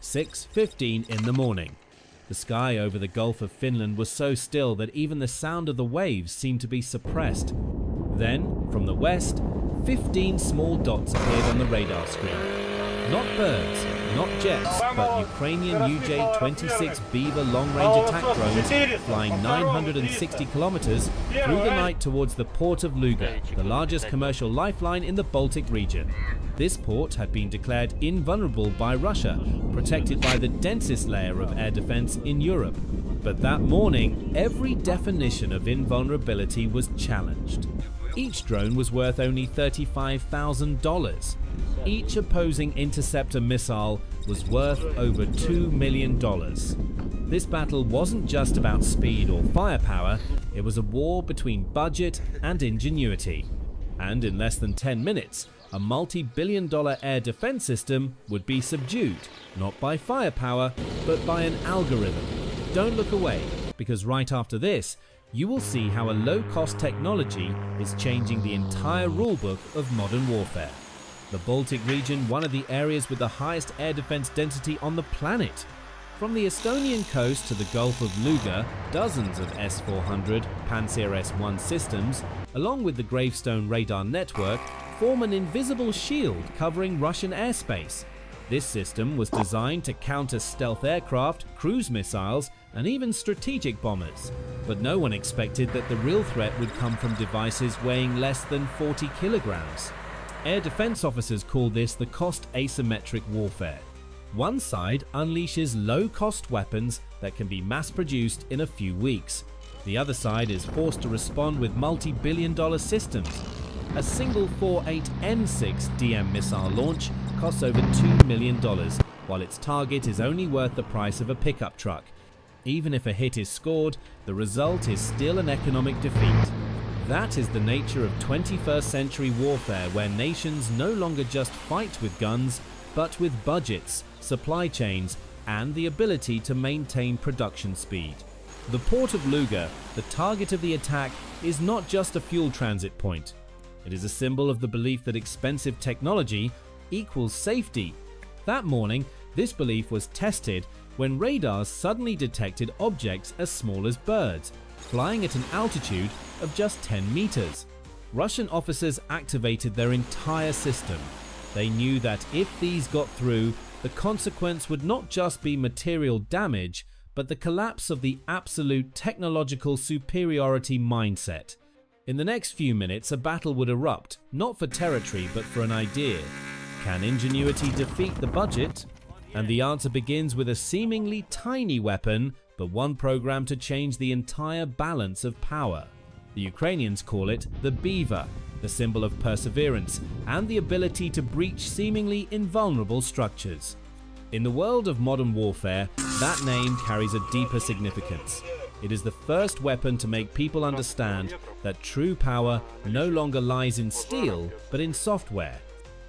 6:15 in the morning. The sky over the Gulf of Finland was so still that even the sound of the waves seemed to be suppressed. Then, from the west, 15 small dots appeared on the radar screen. Not birds, not jets, but Ukrainian UJ-26 Beaver long-range attack drones flying 960 kilometers through the night towards the port of Luga, the largest commercial lifeline in the Baltic region. This port had been declared invulnerable by Russia, protected by the densest layer of air defense in Europe. But that morning, every definition of invulnerability was challenged. Each drone was worth only $35,000. Each opposing interceptor missile was worth over $2 million. This battle wasn't just about speed or firepower, it was a war between budget and ingenuity. And in less than 10 minutes, a multi-billion-dollar air defense system would be subdued, not by firepower, but by an algorithm. Don't look away, because right after this, you will see how a low-cost technology is changing the entire rulebook of modern warfare. The Baltic region, one of the areas with the highest air defense density on the planet. From the Estonian coast to the Gulf of Luga, dozens of S-400 Pantsir S-1 systems, along with the Gravestone radar network, form an invisible shield covering Russian airspace. This system was designed to counter stealth aircraft, cruise missiles, and even strategic bombers. But no one expected that the real threat would come from devices weighing less than 40 kilograms. Air defense officers call this the cost asymmetric warfare. One side unleashes low-cost weapons that can be mass-produced in a few weeks. The other side is forced to respond with multi-billion-dollar systems. A single 48M6 DM missile launch costs over $2 million, while its target is only worth the price of a pickup truck. Even if a hit is scored, the result is still an economic defeat. That is the nature of 21st century warfare, where nations no longer just fight with guns, but with budgets, supply chains, and the ability to maintain production speed. The port of Luga, the target of the attack, is not just a fuel transit point. It is a symbol of the belief that expensive technology equals safety. That morning, this belief was tested when radars suddenly detected objects as small as birds, flying at an altitude of just 10 meters. Russian officers activated their entire system. They knew that if these got through, the consequence would not just be material damage, but the collapse of the absolute technological superiority mindset. In the next few minutes, a battle would erupt, not for territory, but for an idea. Can ingenuity defeat the budget? And the answer begins with a seemingly tiny weapon, but one program to change the entire balance of power. The Ukrainians call it the Beaver, the symbol of perseverance and the ability to breach seemingly invulnerable structures. In the world of modern warfare, that name carries a deeper significance. It is the first weapon to make people understand that true power no longer lies in steel, but in software.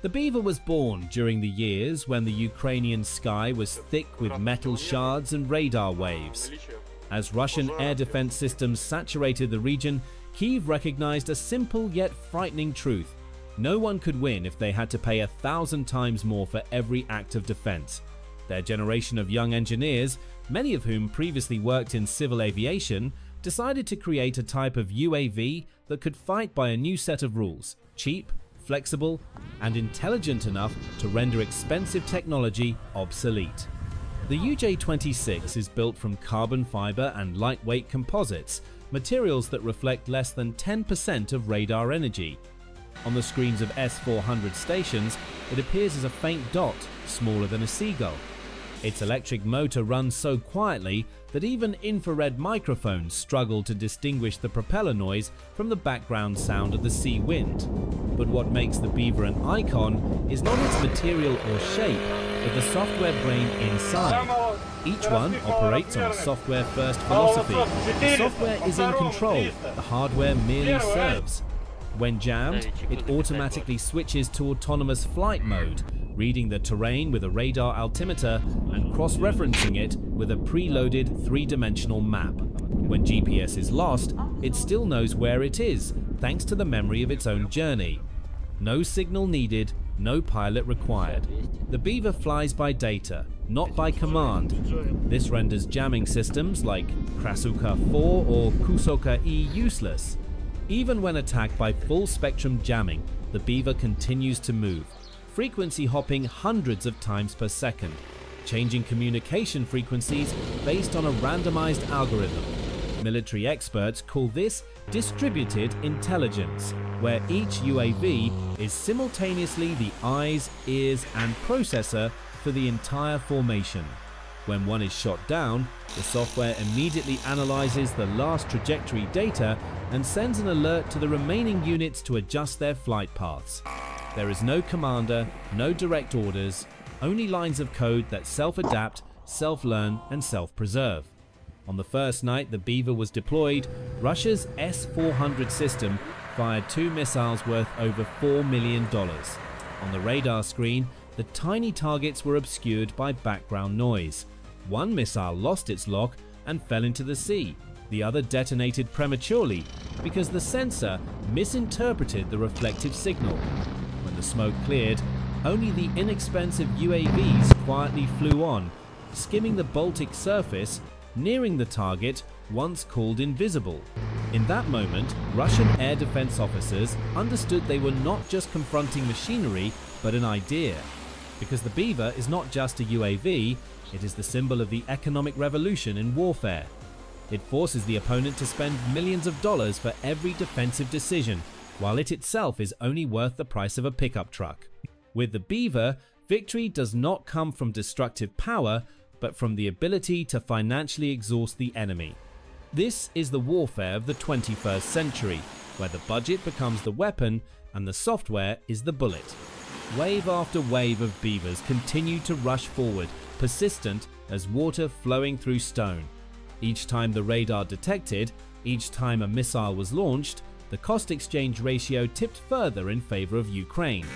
The Beaver was born during the years when the Ukrainian sky was thick with metal shards and radar waves. As Russian air defense systems saturated the region, Kyiv recognized a simple yet frightening truth. No one could win if they had to pay 1,000 times more for every act of defense. Their generation of young engineers, many of whom previously worked in civil aviation, decided to create a type of UAV that could fight by a new set of rules: cheap, flexible, and intelligent enough to render expensive technology obsolete. The UJ-26 is built from carbon fiber and lightweight composites, materials that reflect less than 10% of radar energy. On the screens of S-400 stations, it appears as a faint dot, smaller than a seagull. Its electric motor runs so quietly that even infrared microphones struggle to distinguish the propeller noise from the background sound of the sea wind. But what makes the Beaver an icon is not its material or shape, but the software brain inside. Each one operates on a software-first philosophy. The software is in control, the hardware merely serves. When jammed, it automatically switches to autonomous flight mode, reading the terrain with a radar altimeter and cross-referencing it with a preloaded three-dimensional map. When GPS is lost, it still knows where it is, thanks to the memory of its own journey. No signal needed, no pilot required. The Beaver flies by data, not by command. This renders jamming systems like Krasuka 4 or Kusoka E useless. Even when attacked by full-spectrum jamming, the Beaver continues to move, frequency hopping hundreds of times per second, changing communication frequencies based on a randomized algorithm. Military experts call this distributed intelligence, where each UAV is simultaneously the eyes, ears, and processor for the entire formation. When one is shot down, the software immediately analyzes the last trajectory data and sends an alert to the remaining units to adjust their flight paths. There is no commander, no direct orders, only lines of code that self-adapt, self-learn, and self-preserve. On the first night the Beaver was deployed, Russia's S-400 system fired 2 missiles worth over $4 million. On the radar screen, the tiny targets were obscured by background noise. One missile lost its lock and fell into the sea. The other detonated prematurely because the sensor misinterpreted the reflective signal. When the smoke cleared, only the inexpensive UAVs quietly flew on, skimming the Baltic surface, nearing the target once called invisible. In that moment, Russian air defense officers understood they were not just confronting machinery, but an idea. Because the Beaver is not just a UAV, it is the symbol of the economic revolution in warfare. It forces the opponent to spend millions of dollars for every defensive decision, while it itself is only worth the price of a pickup truck. With the Beaver, victory does not come from destructive power, but from the ability to financially exhaust the enemy. This is the warfare of the 21st century, where the budget becomes the weapon and the software is the bullet. Wave after wave of Beavers continue to rush forward, persistent as water flowing through stone. Each time the radar detected, each time a missile was launched, the cost exchange ratio tipped further in favor of Ukraine.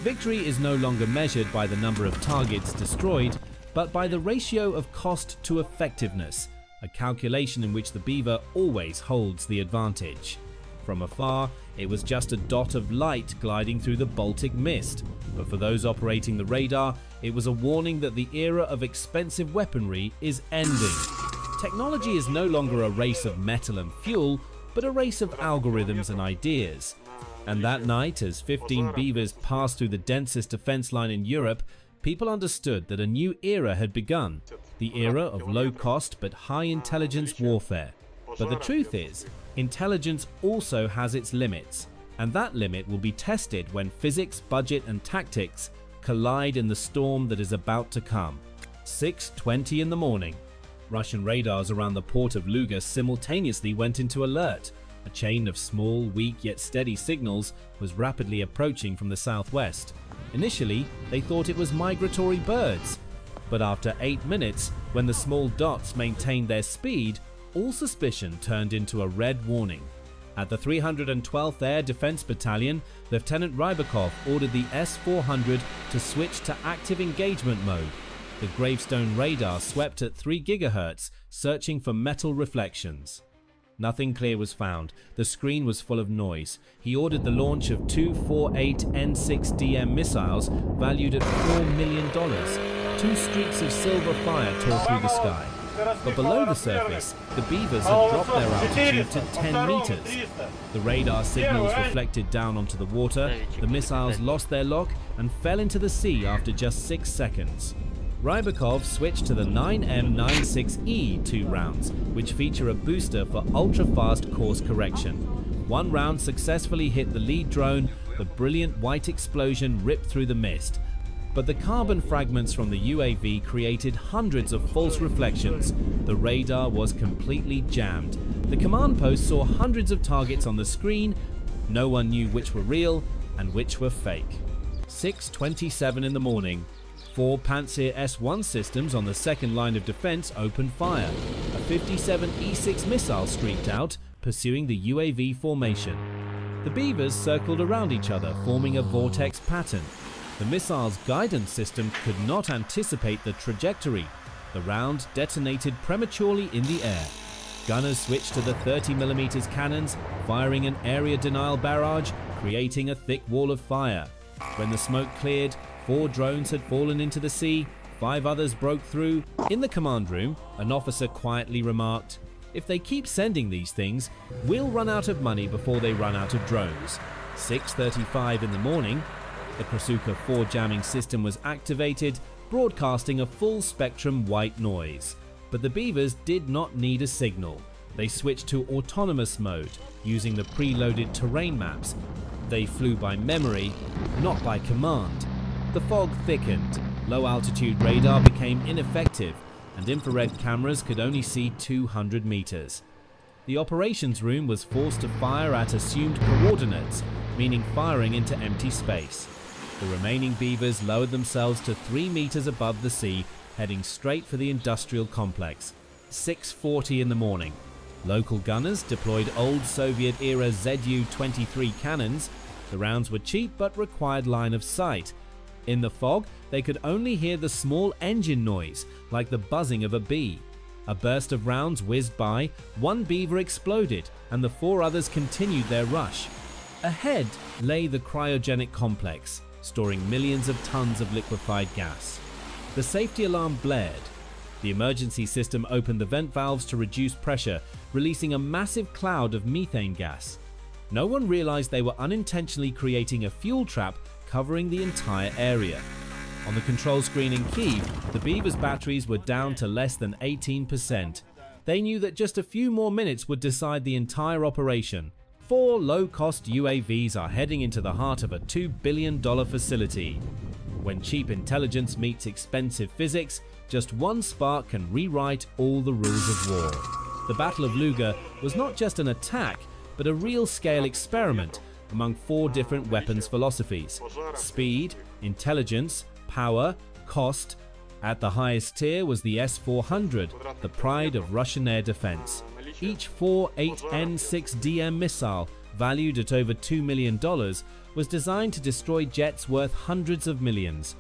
Victory is no longer measured by the number of targets destroyed, but by the ratio of cost to effectiveness, a calculation in which the Beaver always holds the advantage. From afar, it was just a dot of light gliding through the Baltic mist, but for those operating the radar, it was a warning that the era of expensive weaponry is ending. Technology is no longer a race of metal and fuel, but a race of algorithms and ideas. And that night, as 15 Beavers passed through the densest defense line in Europe, people understood that a new era had begun, the era of low-cost but high-intelligence warfare. But the truth is, intelligence also has its limits, and that limit will be tested when physics, budget, and tactics collide in the storm that is about to come. 6:20 in the morning. Russian radars around the port of Luga simultaneously went into alert. A chain of small, weak yet steady signals was rapidly approaching from the southwest. Initially, they thought it was migratory birds, but after 8 minutes, when the small dots maintained their speed, all suspicion turned into a red warning. At the 312th Air Defense Battalion, Lieutenant Rybakov ordered the S-400 to switch to active engagement mode. The Gravestone radar swept at 3 GHz, searching for metal reflections. Nothing clear was found. The screen was full of noise. He ordered the launch of 2 4.8 N6DM missiles valued at $4 million. 2 streaks of silver fire tore through the sky. But below the surface, the Beavers had dropped their altitude to 10 meters. The radar signals reflected down onto the water, the missiles lost their lock and fell into the sea after just 6 seconds. Rybakov switched to the 9M96E 2 rounds, which feature a booster for ultra-fast course correction. 1 round successfully hit the lead drone, the brilliant white explosion ripped through the mist. But the carbon fragments from the UAV created hundreds of false reflections. The radar was completely jammed. The command post saw hundreds of targets on the screen. No one knew which were real and which were fake. 6:27 in the morning. 4 Pantsir S-1 systems on the second line of defense opened fire. A 57 E-6 missile streaked out, pursuing the UAV formation. The Beavers circled around each other, forming a vortex pattern. The missile's guidance system could not anticipate the trajectory. The round detonated prematurely in the air. Gunners switched to the 30mm cannons, firing an area denial barrage, creating a thick wall of fire. When the smoke cleared, 4 drones had fallen into the sea, 5 others broke through. In the command room, an officer quietly remarked, "If they keep sending these things, we'll run out of money before they run out of drones." 6:35 in the morning, the Krasuka 4 jamming system was activated, broadcasting a full-spectrum white noise. But the beavers did not need a signal. They switched to autonomous mode, using the preloaded terrain maps. They flew by memory, not by command. The fog thickened, low-altitude radar became ineffective, and infrared cameras could only see 200 meters. The operations room was forced to fire at assumed coordinates, meaning firing into empty space. The remaining beavers lowered themselves to 3 meters above the sea, heading straight for the industrial complex. 6:40 in the morning. Local gunners deployed old Soviet-era Zu-23 cannons. The rounds were cheap but required line of sight. In the fog, they could only hear the small engine noise, like the buzzing of a bee. A burst of rounds whizzed by, one beaver exploded, and the 4 others continued their rush. Ahead lay the cryogenic complex, storing millions of tons of liquefied gas. The safety alarm blared. The emergency system opened the vent valves to reduce pressure, releasing a massive cloud of methane gas. No one realized they were unintentionally creating a fuel trap covering the entire area. On the control screen in Kyiv, the beavers' batteries were down to less than 18%. They knew that just a few more minutes would decide the entire operation. 4 low-cost UAVs are heading into the heart of a $2 billion facility. When cheap intelligence meets expensive physics, just one spark can rewrite all the rules of war. The Battle of Luga was not just an attack, but a real-scale experiment among 4 different weapons philosophies: speed, intelligence, power, cost. At the highest tier was the S-400, the pride of Russian air defense. Each 4.8N6DM missile, valued at over $2 million, was designed to destroy jets worth hundreds of millions.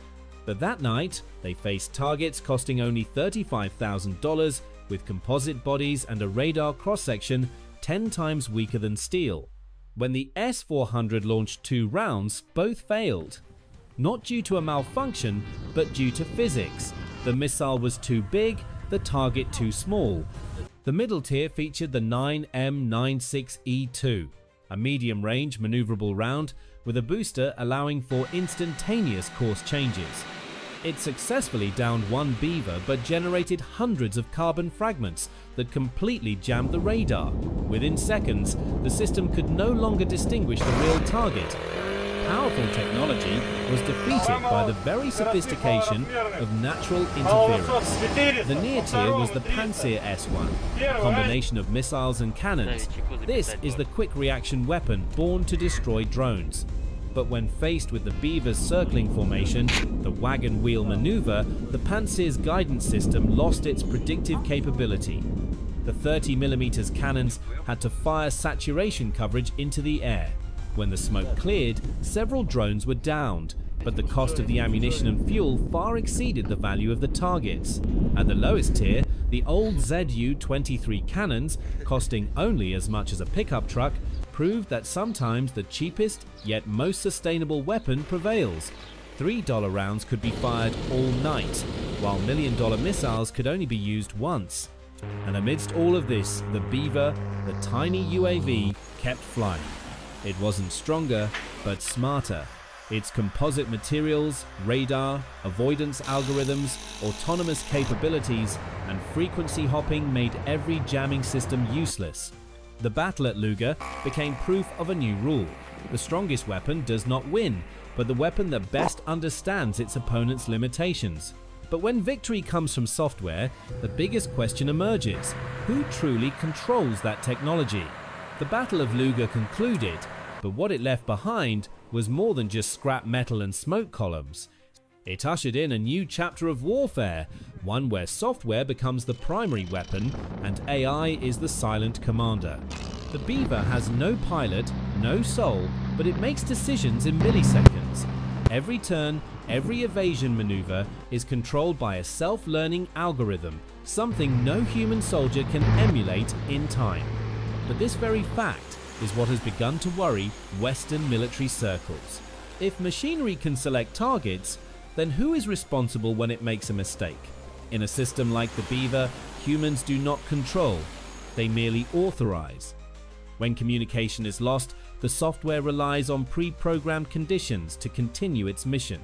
But that night, they faced targets costing only $35,000, with composite bodies and a radar cross-section 10 times weaker than steel. When the S-400 launched 2 rounds, both failed. Not due to a malfunction, but due to physics. The missile was too big, the target too small. The middle tier featured the 9M96E2, a medium-range maneuverable round with a booster allowing for instantaneous course changes. It successfully downed one beaver but generated hundreds of carbon fragments that completely jammed the radar. Within seconds, the system could no longer distinguish the real target. Powerful technology was defeated by the very sophistication of natural interference. The near tier was the Pantsir S1, a combination of missiles and cannons. This is the quick reaction weapon born to destroy drones. But when faced with the beaver's circling formation, the wagon wheel maneuver, the Pantsir's guidance system lost its predictive capability. The 30mm cannons had to fire saturation coverage into the air. When the smoke cleared, several drones were downed, but the cost of the ammunition and fuel far exceeded the value of the targets. At the lowest tier, the old Zu-23 cannons, costing only as much as a pickup truck, proved that sometimes the cheapest yet most sustainable weapon prevails. $3 rounds could be fired all night, while $1 million missiles could only be used once. And amidst all of this, the Beaver, the tiny UAV, kept flying. It wasn't stronger, but smarter. Its composite materials, radar, avoidance algorithms, autonomous capabilities, and frequency hopping made every jamming system useless. The battle at Luga became proof of a new rule. The strongest weapon does not win, but the weapon that best understands its opponent's limitations. But when victory comes from software, the biggest question emerges: who truly controls that technology? The Battle of Luga concluded, but what it left behind was more than just scrap metal and smoke columns. It ushered in a new chapter of warfare, one where software becomes the primary weapon and AI is the silent commander. The Beaver has no pilot, no soul, but it makes decisions in milliseconds. Every turn, every evasion maneuver is controlled by a self-learning algorithm, something no human soldier can emulate in time. But this very fact is what has begun to worry Western military circles. If machinery can select targets, then who is responsible when it makes a mistake? In a system like the Beaver, humans do not control, they merely authorize. When communication is lost, the software relies on pre-programmed conditions to continue its mission.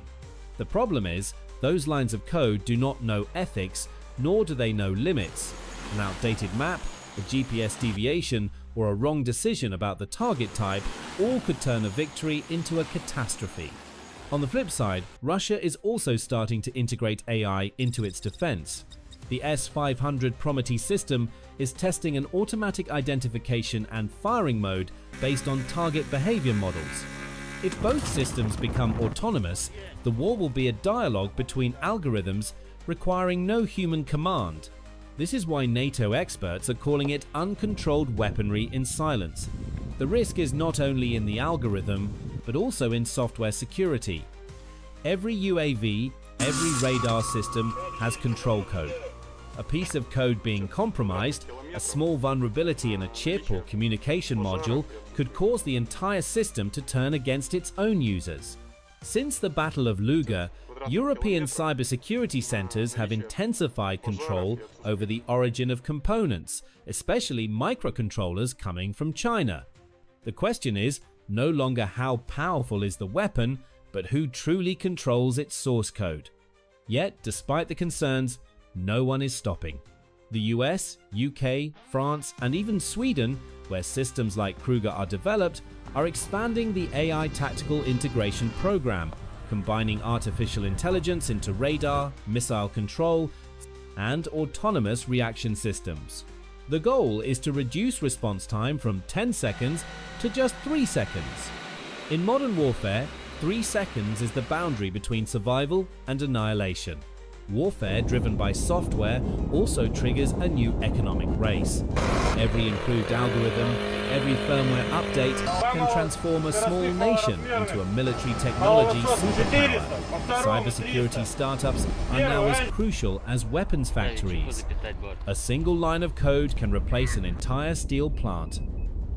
The problem is, those lines of code do not know ethics, nor do they know limits. An outdated map, a GPS deviation, or a wrong decision about the target type all could turn a victory into a catastrophe. On the flip side, Russia is also starting to integrate AI into its defense. The S-500 Prometheus system is testing an automatic identification and firing mode based on target behavior models. If both systems become autonomous, the war will be a dialogue between algorithms requiring no human command. This is why NATO experts are calling it uncontrolled weaponry in silence. The risk is not only in the algorithm, but also in software security. Every UAV, every radar system has control code. A piece of code being compromised, a small vulnerability in a chip or communication module, could cause the entire system to turn against its own users. Since the Battle of Luga, European cybersecurity centers have intensified control over the origin of components, especially microcontrollers coming from China. The question is no longer how powerful is the weapon, but who truly controls its source code. Yet, despite the concerns, no one is stopping. The US, UK, France, and even Sweden, where systems like Kruger are developed, are expanding the AI Tactical Integration Program, combining artificial intelligence into radar, missile control, and autonomous reaction systems. The goal is to reduce response time from 10 seconds to just 3 seconds. In modern warfare, 3 seconds is the boundary between survival and annihilation. Warfare driven by software also triggers a new economic race. Every improved algorithm, every firmware update can transform a small nation into a military technology superpower. Cybersecurity startups are now as crucial as weapons factories. A single line of code can replace an entire steel plant.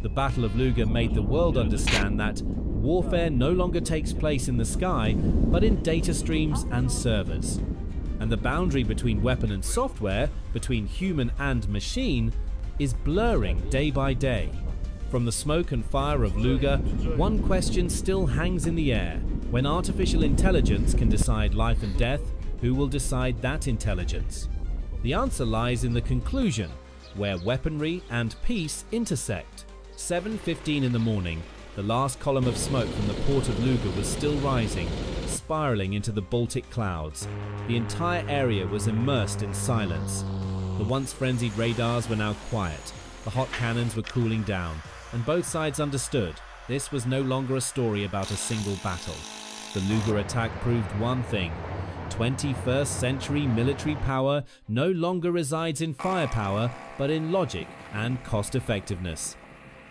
The Battle of Luga made the world understand that warfare no longer takes place in the sky, but in data streams and servers. And the boundary between weapon and software, between human and machine, is blurring day by day. From the smoke and fire of Luga, one question still hangs in the air. When artificial intelligence can decide life and death, who will decide that intelligence? The answer lies in the conclusion, where weaponry and peace intersect. 7:15 in the morning, the last column of smoke from the port of Luga was still rising, spiraling into the Baltic clouds. The entire area was immersed in silence. The once frenzied radars were now quiet, the hot cannons were cooling down, and both sides understood this was no longer a story about a single battle. The Luga attack proved one thing: 21st century military power no longer resides in firepower, but in logic and cost effectiveness.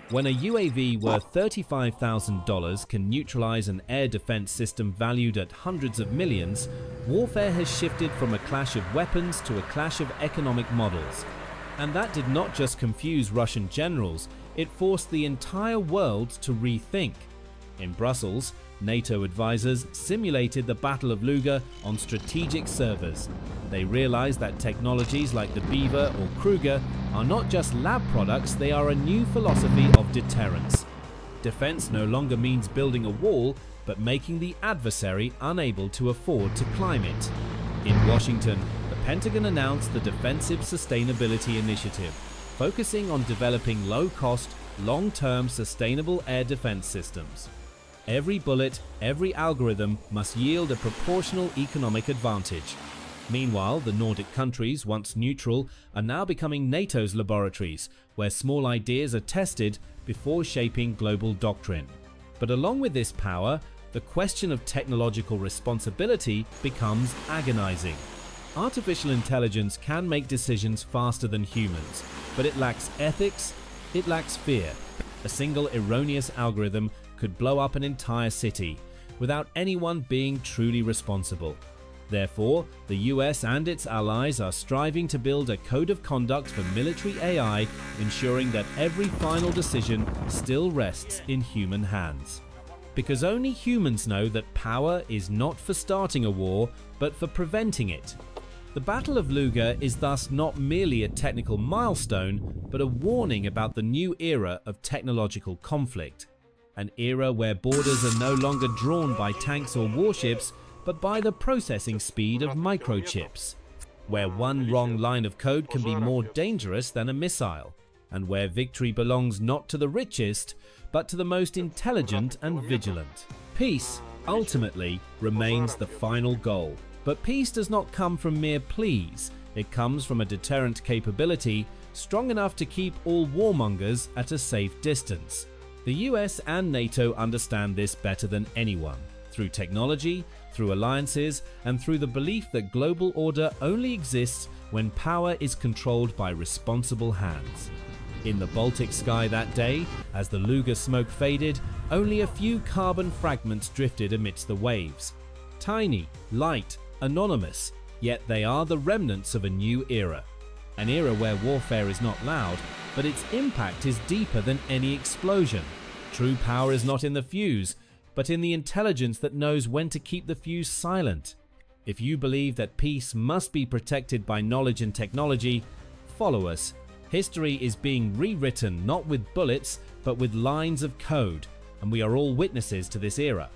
When a UAV worth $35,000 can neutralize an air defense system valued at hundreds of millions, warfare has shifted from a clash of weapons to a clash of economic models. And that did not just confuse Russian generals, it forced the entire world to rethink. In Brussels, NATO advisors simulated the Battle of Luga on strategic servers. They realized that technologies like the Beaver or Kruger are not just lab products, they are a new philosophy of deterrence. Defense no longer means building a wall, but making the adversary unable to afford to climb it. In Washington, the Pentagon announced the Defensive Sustainability Initiative, focusing on developing low-cost, long-term sustainable air defense systems. Every bullet, every algorithm must yield a proportional economic advantage. Meanwhile, the Nordic countries, once neutral, are now becoming NATO's laboratories, where small ideas are tested before shaping global doctrine. But along with this power, the question of technological responsibility becomes agonizing. Artificial intelligence can make decisions faster than humans, but it lacks ethics, it lacks fear. A single erroneous algorithm could blow up an entire city, without anyone being truly responsible. Therefore, the US and its allies are striving to build a code of conduct for military AI, ensuring that every final decision still rests in human hands. because only humans know that power is not for starting a war, but for preventing it. The Battle of Luga is thus not merely a technical milestone, but a warning about the new era of technological conflict. An era where borders are no longer drawn by tanks or warships, but by the processing speed of microchips. Where one wrong line of code can be more dangerous than a missile, and where victory belongs not to the richest, but to the most intelligent and vigilant. Peace, ultimately, remains the final goal. But peace does not come from mere pleas. It comes from a deterrent capability strong enough to keep all warmongers at a safe distance. The US and NATO understand this better than anyone, through technology, through alliances, and through the belief that global order only exists when power is controlled by responsible hands. In the Baltic sky that day, as the Luga smoke faded, only a few carbon fragments drifted amidst the waves. Tiny, light, anonymous, yet they are the remnants of a new era. An era where warfare is not loud, but its impact is deeper than any explosion. True power is not in the fuse, but in the intelligence that knows when to keep the fuse silent. If you believe that peace must be protected by knowledge and technology, follow us. History is being rewritten not with bullets, but with lines of code, and we are all witnesses to this era.